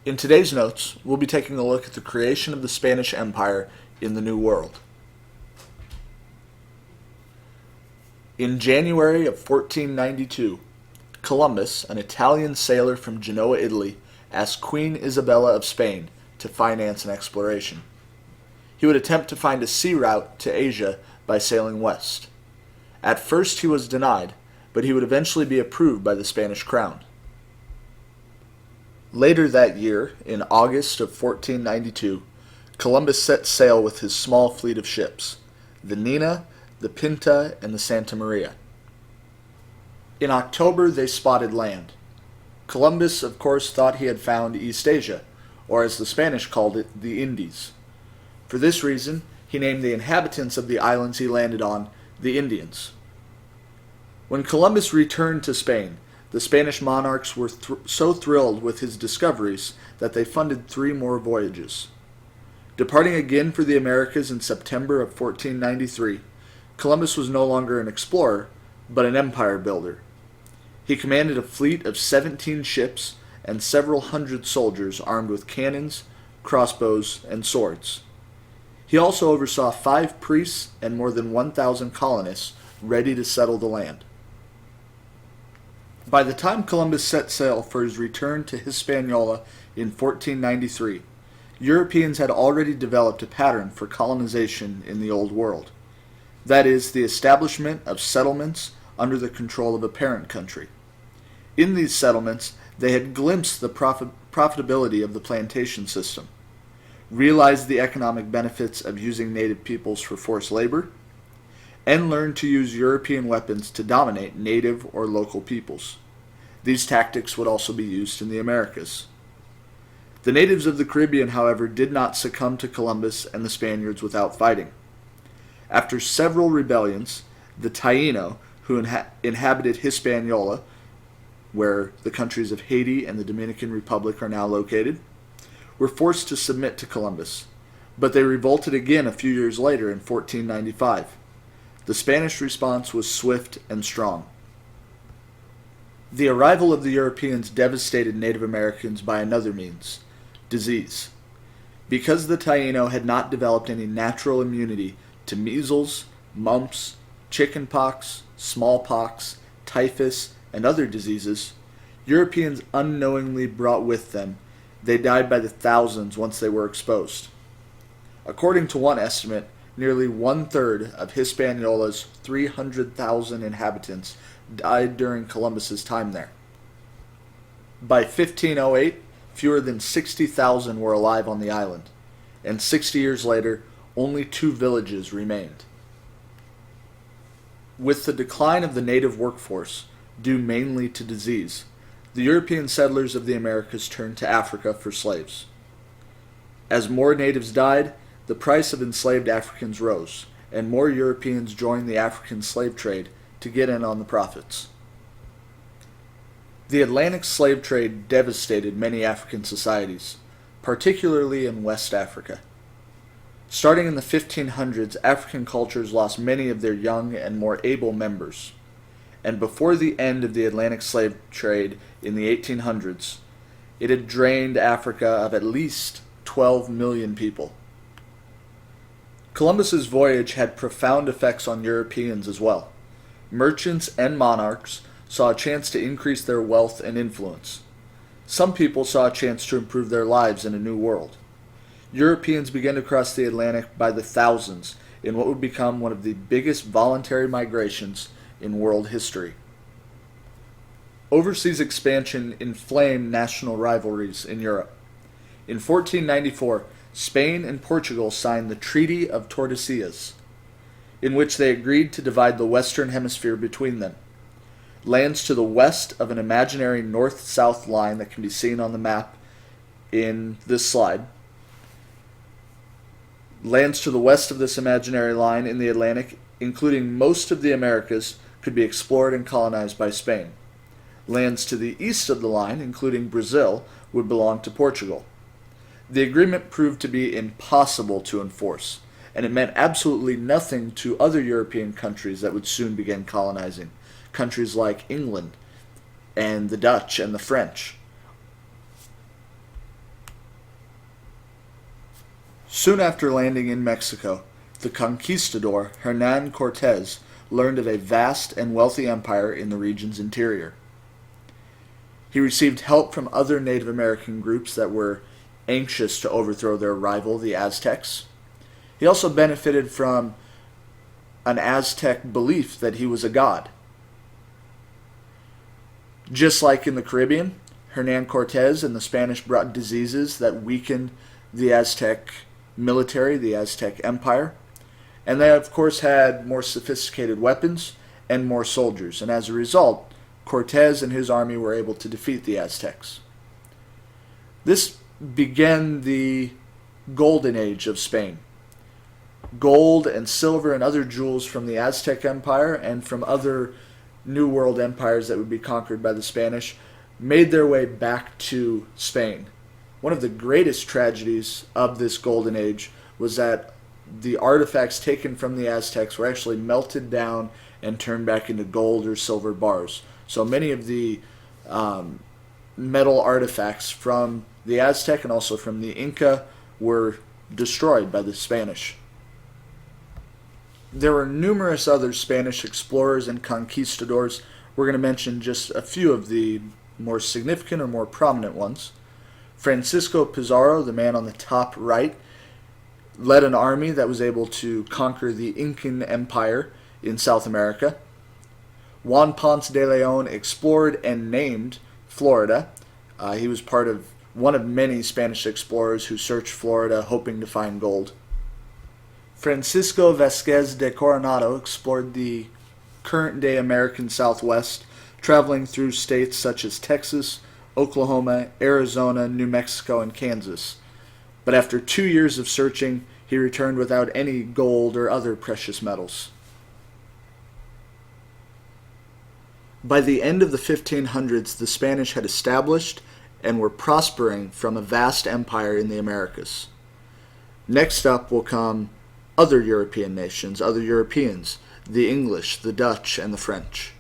In today's notes, we'll be taking a look at the creation of the Spanish Empire in the New World. In January of 1492, Columbus, an Italian sailor from Genoa, Italy, asked Queen Isabella of Spain to finance an exploration. He would attempt to find a sea route to Asia by sailing west. At first he was denied, but he would eventually be approved by the Spanish crown. Later that year, in August of 1492, Columbus set sail with his small fleet of ships, the Nina, the Pinta, and the Santa Maria. In October, they spotted land. Columbus, of course, thought he had found East Asia, or as the Spanish called it, the Indies. For this reason, he named the inhabitants of the islands he landed on the Indians. When Columbus returned to Spain, the Spanish monarchs were so thrilled with his discoveries that they funded 3 more voyages. Departing again for the Americas in September of 1493, Columbus was no longer an explorer, but an empire builder. He commanded a fleet of 17 ships and several hundred soldiers armed with cannons, crossbows, and swords. He also oversaw 5 priests and more than 1,000 colonists ready to settle the land. By the time Columbus set sail for his return to Hispaniola in 1493, Europeans had already developed a pattern for colonization in the Old World. That is, the establishment of settlements under the control of a parent country. In these settlements, they had glimpsed the profitability of the plantation system, realized the economic benefits of using native peoples for forced labor, and learned to use European weapons to dominate native or local peoples. These tactics would also be used in the Americas. The natives of the Caribbean, however, did not succumb to Columbus and the Spaniards without fighting. After several rebellions, the Taino, who inhabited Hispaniola, where the countries of Haiti and the Dominican Republic are now located, were forced to submit to Columbus, but they revolted again a few years later in 1495. The Spanish response was swift and strong. The arrival of the Europeans devastated Native Americans by another means, disease. Because the Taino had not developed any natural immunity to measles, mumps, chickenpox, smallpox, typhus, and other diseases, Europeans unknowingly brought with them. They died by the thousands once they were exposed. According to one estimate, nearly 1/3 of Hispaniola's 300,000 inhabitants died during Columbus's time there. By 1508, fewer than 60,000 were alive on the island, and 60 years later, only 2 villages remained. With the decline of the native workforce, due mainly to disease, the European settlers of the Americas turned to Africa for slaves. As more natives died, the price of enslaved Africans rose, and more Europeans joined the African slave trade to get in on the profits. The Atlantic slave trade devastated many African societies, particularly in West Africa. Starting in the 1500s, African cultures lost many of their young and more able members, and before the end of the Atlantic slave trade in the 1800s, it had drained Africa of at least 12 million people. Columbus's voyage had profound effects on Europeans as well. Merchants and monarchs saw a chance to increase their wealth and influence. Some people saw a chance to improve their lives in a new world. Europeans began to cross the Atlantic by the thousands in what would become one of the biggest voluntary migrations in world history. Overseas expansion inflamed national rivalries in Europe. In 1494, Spain and Portugal signed the Treaty of Tordesillas, in which they agreed to divide the Western Hemisphere between them. Lands to the west of an imaginary north-south line that can be seen on the map in this slide. Lands to the west of this imaginary line in the Atlantic, including most of the Americas, could be explored and colonized by Spain. Lands to the east of the line, including Brazil, would belong to Portugal. The agreement proved to be impossible to enforce, and it meant absolutely nothing to other European countries that would soon begin colonizing, countries like England and the Dutch and the French. Soon after landing in Mexico, the conquistador Hernan Cortes learned of a vast and wealthy empire in the region's interior. He received help from other Native American groups that were anxious to overthrow their rival, the Aztecs. He also benefited from an Aztec belief that he was a god. Just like in the Caribbean, Hernan Cortes and the Spanish brought diseases that weakened the Aztec military, the Aztec Empire. And they, of course, had more sophisticated weapons and more soldiers. And as a result, Cortes and his army were able to defeat the Aztecs. This began the golden age of Spain. Gold and silver and other jewels from the Aztec Empire and from other New World empires that would be conquered by the Spanish made their way back to Spain. One of the greatest tragedies of this golden age was that the artifacts taken from the Aztecs were actually melted down and turned back into gold or silver bars. So many of the metal artifacts from the Aztec and also from the Inca were destroyed by the Spanish. There were numerous other Spanish explorers and conquistadors. We're going to mention just a few of the more significant or more prominent ones. Francisco Pizarro, the man on the top right, led an army that was able to conquer the Incan Empire in South America. Juan Ponce de Leon explored and named Florida. He was one of many Spanish explorers who searched Florida hoping to find gold. Francisco Vasquez de Coronado explored the current-day American Southwest, traveling through states such as Texas, Oklahoma, Arizona, New Mexico, and Kansas. But after 2 years of searching, he returned without any gold or other precious metals. By the end of the 1500s, the Spanish had established and were prospering from a vast empire in the Americas. Next up will come other European nations, other Europeans, the English, the Dutch, and the French.